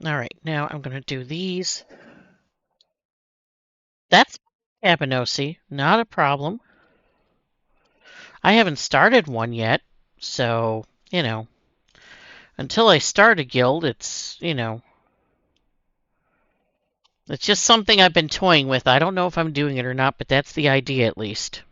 All right, now I'm going to do these. That's Abinosi, not a problem. I haven't started one yet, so, until I start a guild, it's just something I've been toying with. I don't know if I'm doing it or not, but that's the idea at least.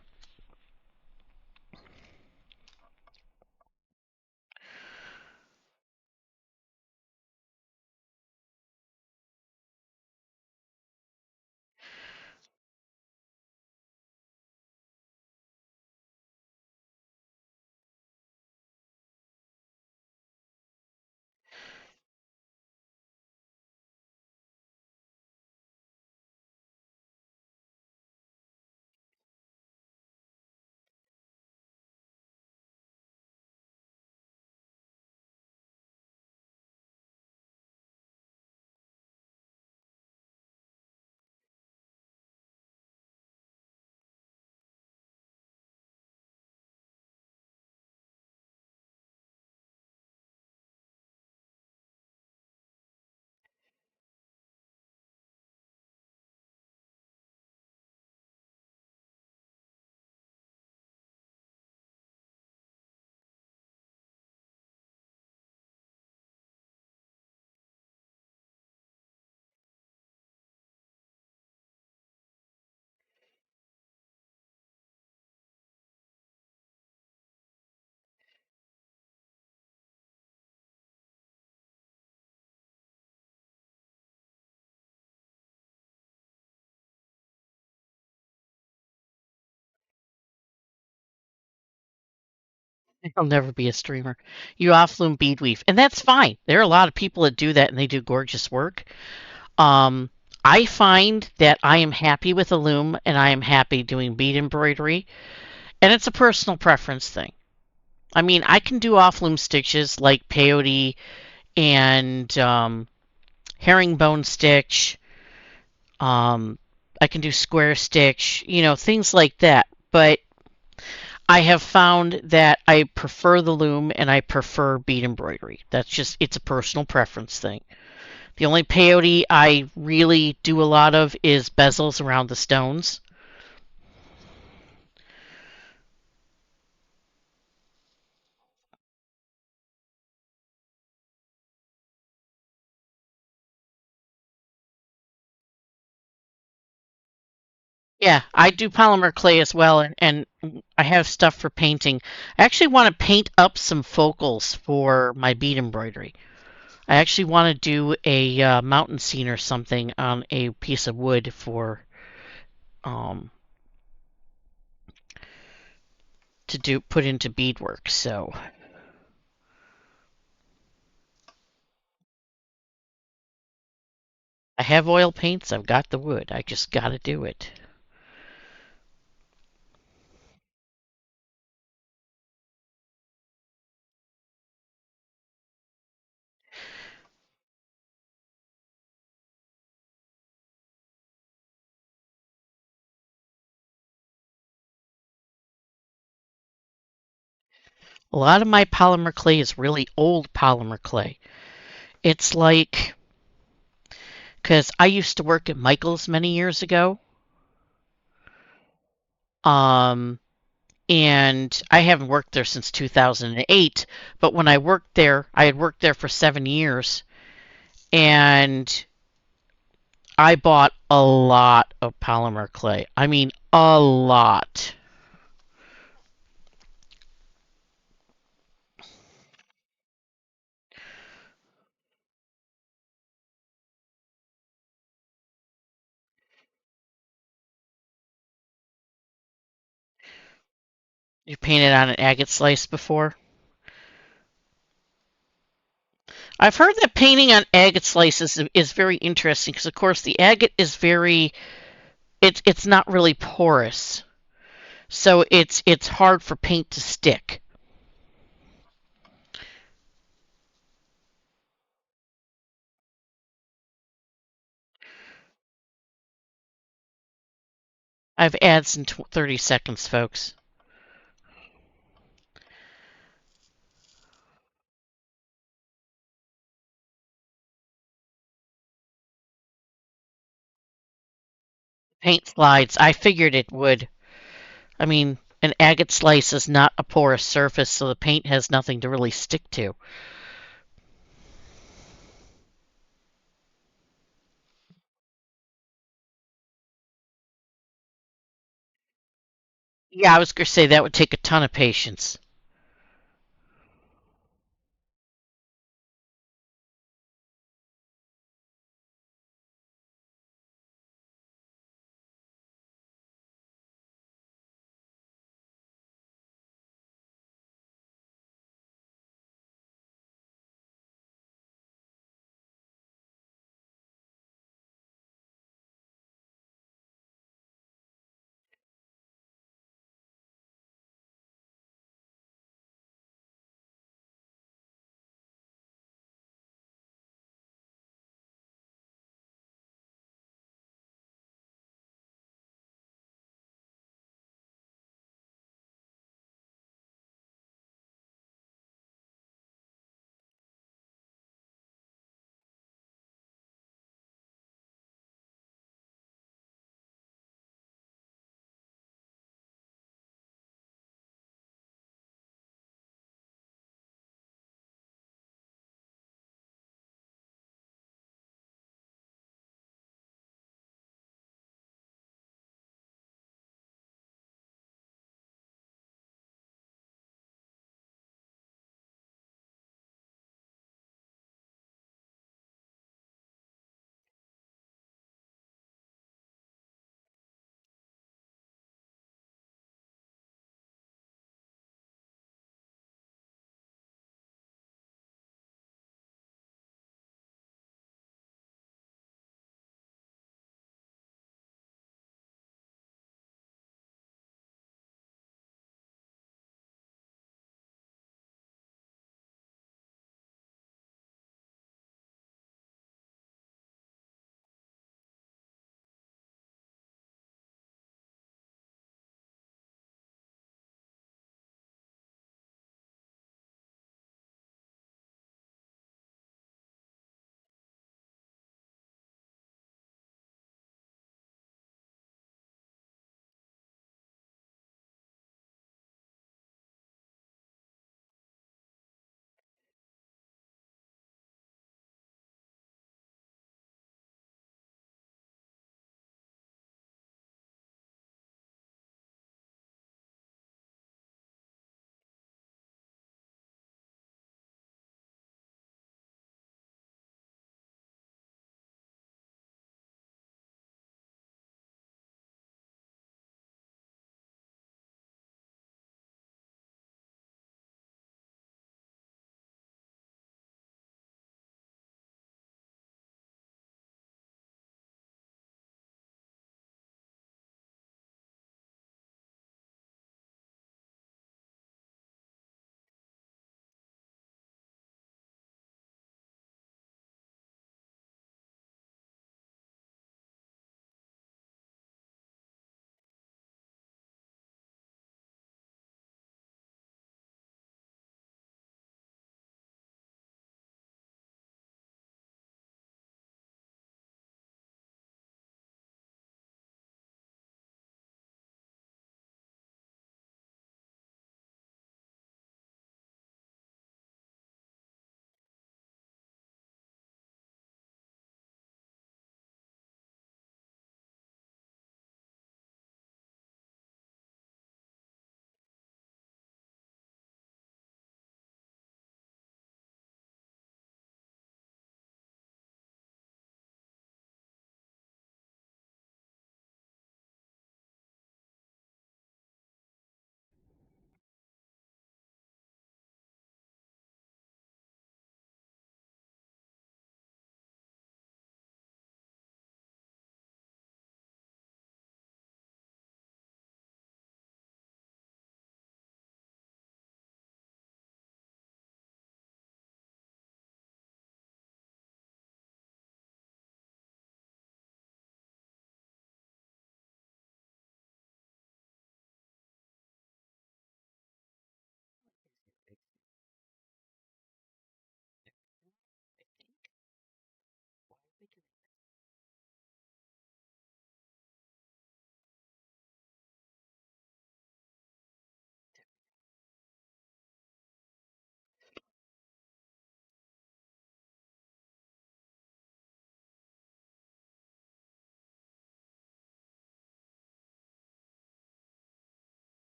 I'll never be a streamer. You off-loom bead weave, and that's fine. There are a lot of people that do that, and they do gorgeous work. Um, I find that I am happy with a loom, and I am happy doing bead embroidery, and it's a personal preference thing. I mean, I can do off-loom stitches like peyote and herringbone stitch. Um, I can do square stitch, things like that. But I have found that I prefer the loom and I prefer bead embroidery. It's a personal preference thing. The only peyote I really do a lot of is bezels around the stones. Yeah, I do polymer clay as well, and I have stuff for painting. I actually want to paint up some focals for my bead embroidery. I actually want to do a mountain scene or something on a piece of wood for um, to do put into beadwork. So I have oil paints. I've got the wood. I just got to do it. A lot of my polymer clay is really old polymer clay. It's like because I used to work at Michael's many years ago. Um, and I haven't worked there since 2008. But when I worked there, I had worked there for 7 years, and I bought a lot of polymer clay. I mean, a lot. You painted on an agate slice before? I've heard that painting on agate slices is very interesting because, of course, the agate is it's not really porous, so it's hard for paint to stick. I've ads in 30 seconds, folks. Paint slides. I figured it would. I mean, an agate slice is not a porous surface, so the paint has nothing to really stick to. Yeah, I was going to say that would take a ton of patience.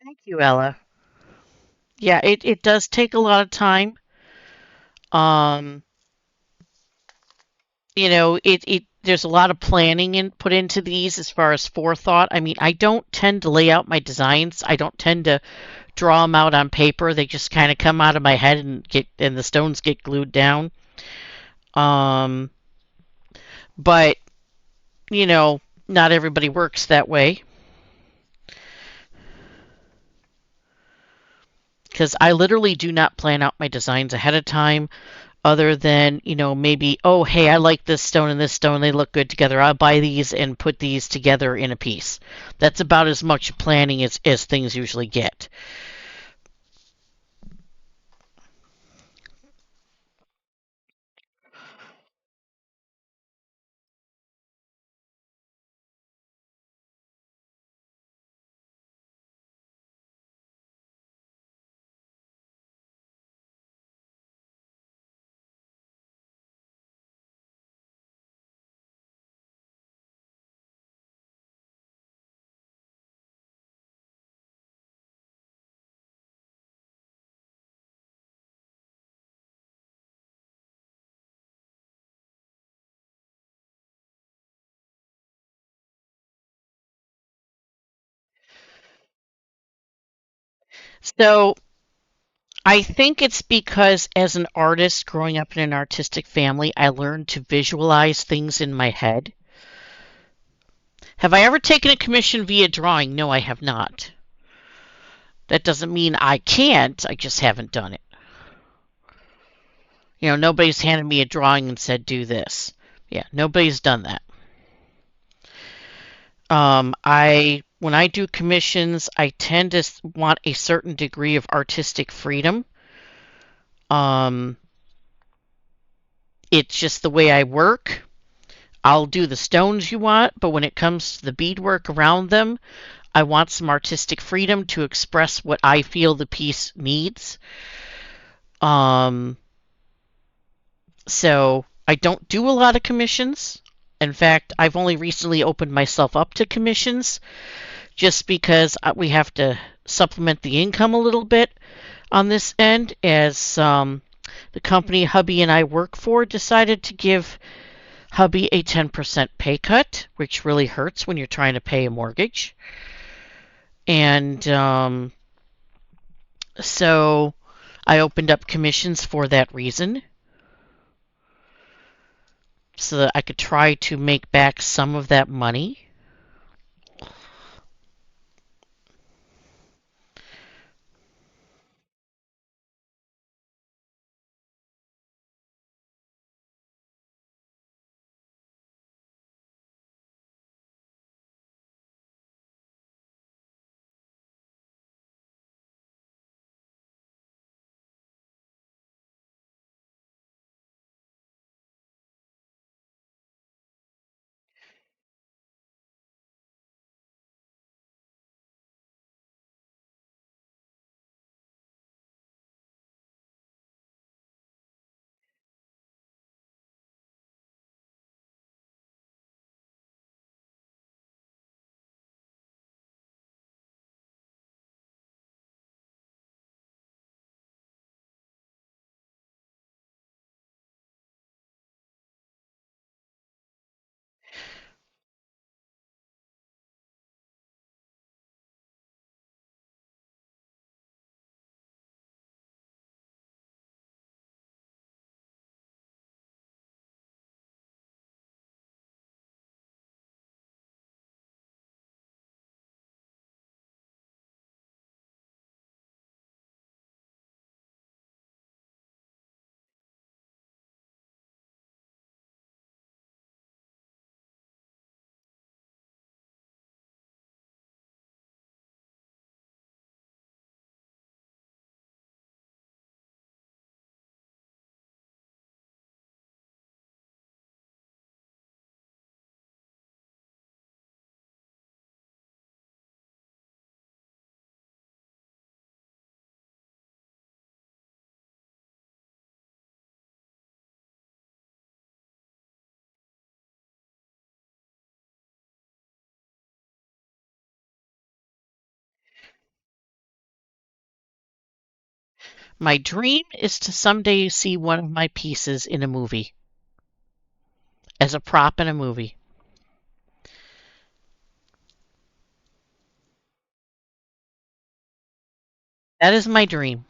Thank you, Ella. Yeah, it does take a lot of time. Um, it there's a lot of planning put into these as far as forethought. I mean, I don't tend to lay out my designs. I don't tend to draw them out on paper. They just kind of come out of my head and the stones get glued down. Um, but you know, not everybody works that way because I literally do not plan out my designs ahead of time other than, maybe, oh, hey, I like this stone and this stone. They look good together. I'll buy these and put these together in a piece. That's about as much planning as things usually get. So I think it's because as an artist growing up in an artistic family, I learned to visualize things in my head. Have I ever taken a commission via drawing? No, I have not. That doesn't mean I can't, I just haven't done it. Nobody's handed me a drawing and said, do this. Yeah, nobody's done that. When I do commissions, I tend to want a certain degree of artistic freedom. Um, it's just the way I work. I'll do the stones you want, but when it comes to the beadwork around them, I want some artistic freedom to express what I feel the piece needs. Um, so I don't do a lot of commissions. In fact, I've only recently opened myself up to commissions just because we have to supplement the income a little bit on this end as the company hubby and I work for decided to give hubby a 10% pay cut, which really hurts when you're trying to pay a mortgage. And so I opened up commissions for that reason so that I could try to make back some of that money. My dream is to someday see one of my pieces in a movie as a prop in a movie. That is my dream.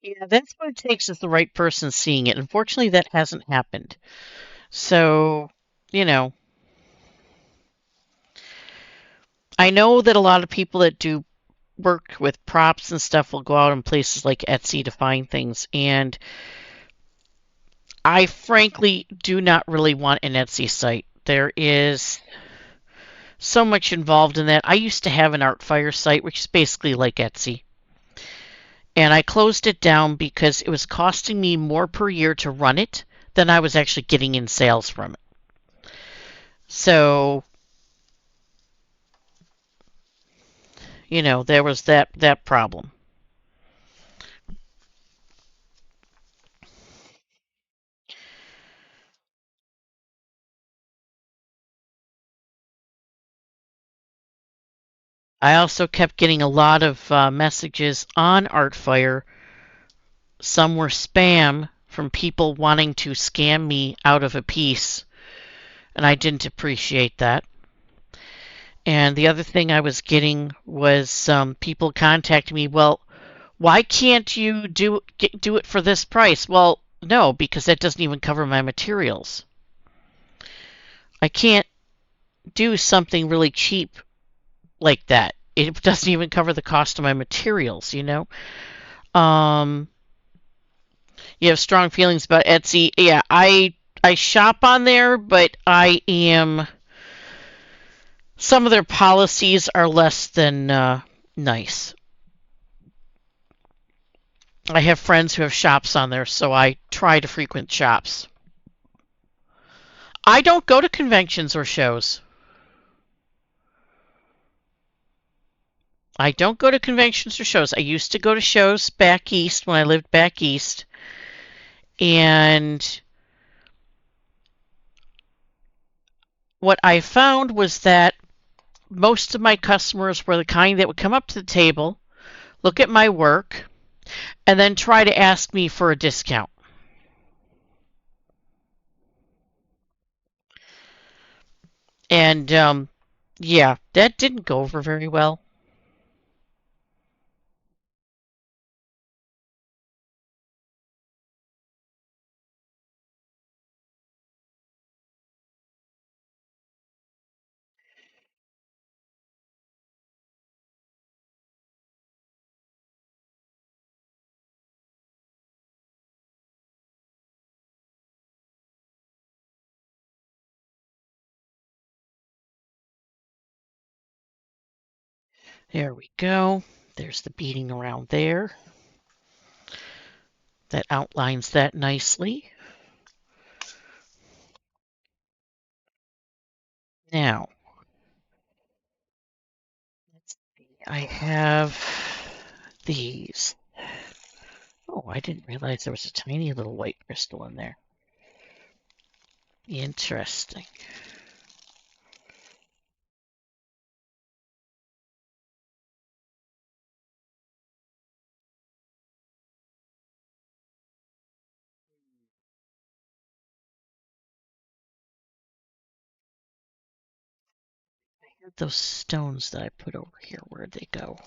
Yeah, that's what it takes is the right person seeing it. Unfortunately, that hasn't happened. So, you know, I know that a lot of people that do work with props and stuff will go out in places like Etsy to find things. And I frankly do not really want an Etsy site. There is so much involved in that. I used to have an Artfire site, which is basically like Etsy. And I closed it down because it was costing me more per year to run it than I was actually getting in sales from it. So, there was that problem. I also kept getting a lot of messages on Artfire. Some were spam from people wanting to scam me out of a piece, and I didn't appreciate that. And the other thing I was getting was people contacting me. Well, why can't you do it for this price? Well, no, because that doesn't even cover my materials. I can't do something really cheap like that. It doesn't even cover the cost of my materials. Um, you have strong feelings about Etsy. Yeah, I shop on there, but I am some of their policies are less than nice. I have friends who have shops on there, so I try to frequent shops. I don't go to conventions or shows. I don't go to conventions or shows. I used to go to shows back east when I lived back east, and what I found was that most of my customers were the kind that would come up to the table, look at my work, and then try to ask me for a discount. And yeah, that didn't go over very well. There we go. There's the beading around there. That outlines that nicely. Now, I have these. Oh, I didn't realize there was a tiny little white crystal in there. Interesting. Those stones that I put over here, where'd they go?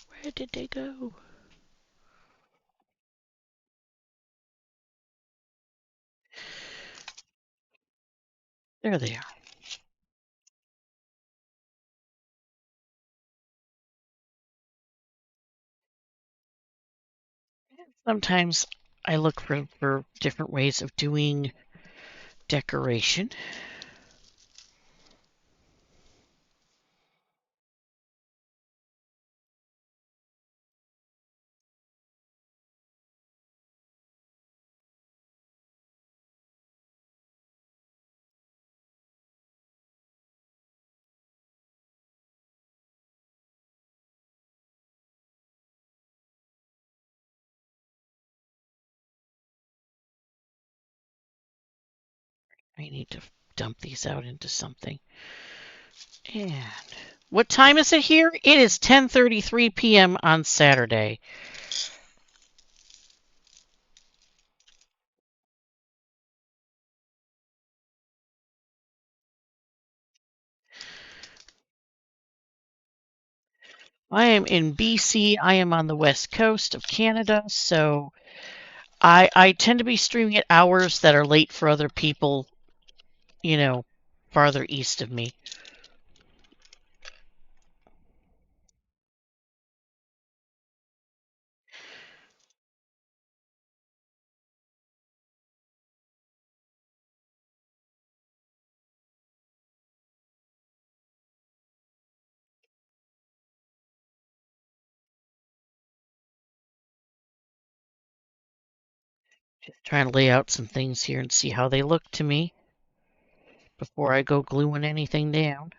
Where did they go? There they are. Sometimes I look for different ways of doing decoration. I need to dump these out into something. And what time is it here? It is 10:33 p.m. on Saturday. I am in BC. I am on the west coast of Canada, so I tend to be streaming at hours that are late for other people, you know, farther east of me. Just trying to lay out some things here and see how they look to me before I go gluing anything down.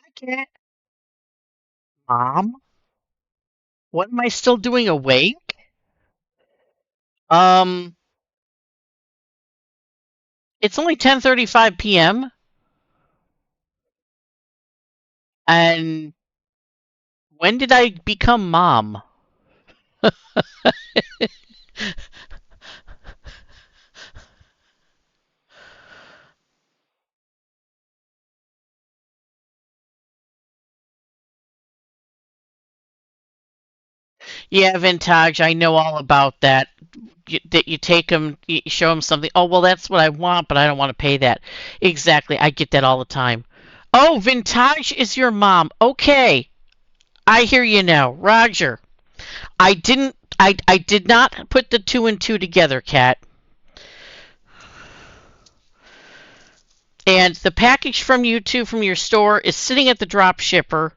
I can't. Mom, what am I still doing awake? Um, it's only 10:35 p.m. and when did I become mom? Yeah, vintage. I know all about that. That you take them, you show them something. Oh, well, that's what I want, but I don't want to pay that. Exactly. I get that all the time. Oh, vintage is your mom. Okay, I hear you now, Roger. I didn't. I did not put the two and two together, Kat. And the package from you two from your store is sitting at the drop shipper.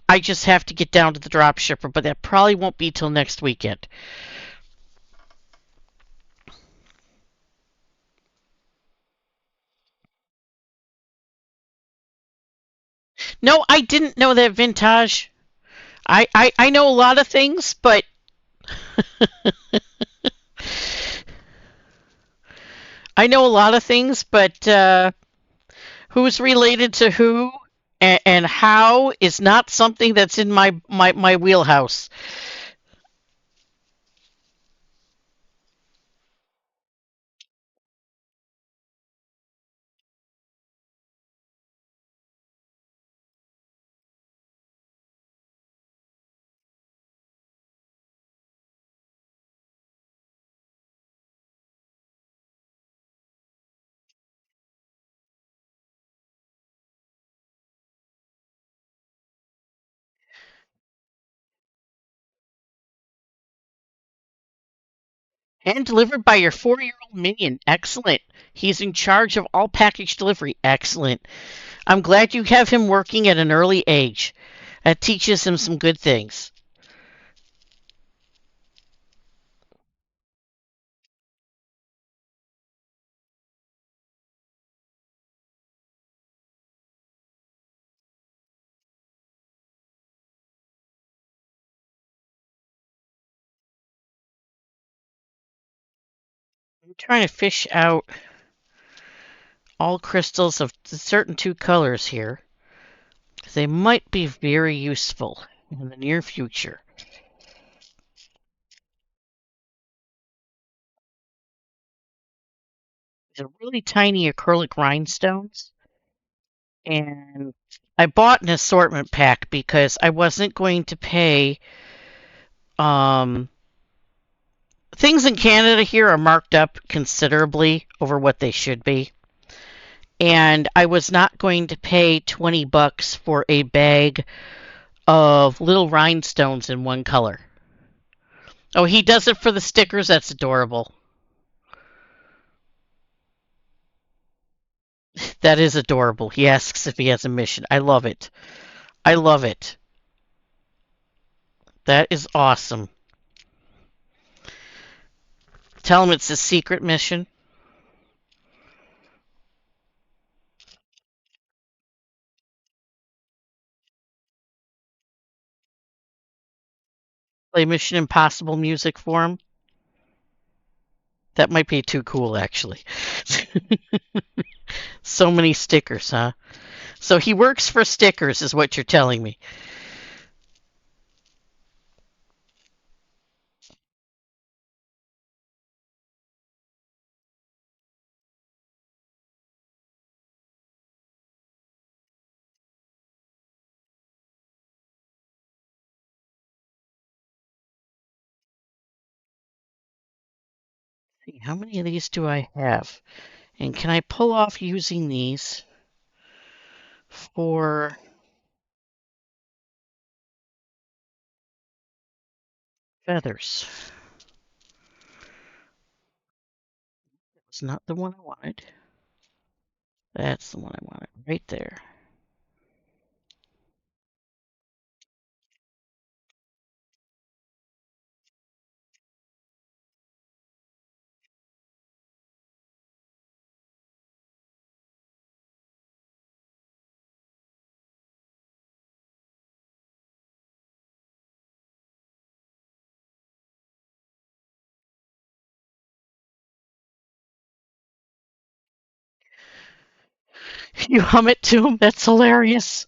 I just have to get down to the drop shipper, but that probably won't be till next weekend. No, I didn't know that vintage. I know a lot of things, but I know a lot of things, but who's related to who and how is not something that's in my wheelhouse. And delivered by your 4-year-old minion. Excellent. He's in charge of all package delivery. Excellent. I'm glad you have him working at an early age. That teaches him some good things. I'm trying to fish out all crystals of certain two colors here. They might be very useful in the near future. These are really tiny acrylic rhinestones. And I bought an assortment pack because I wasn't going to pay. Um, Things in Canada here are marked up considerably over what they should be. And I was not going to pay $20 for a bag of little rhinestones in one color. Oh, he does it for the stickers. That's adorable. That is adorable. He asks if he has a mission. I love it. I love it. That is awesome. Tell him it's a secret mission. Play Mission Impossible music for him. That might be too cool, actually. So many stickers, huh? So he works for stickers, is what you're telling me. How many of these do I have? And can I pull off using these for feathers? That's not the one I wanted. That's the one I wanted right there. You hum it to him? That's hilarious.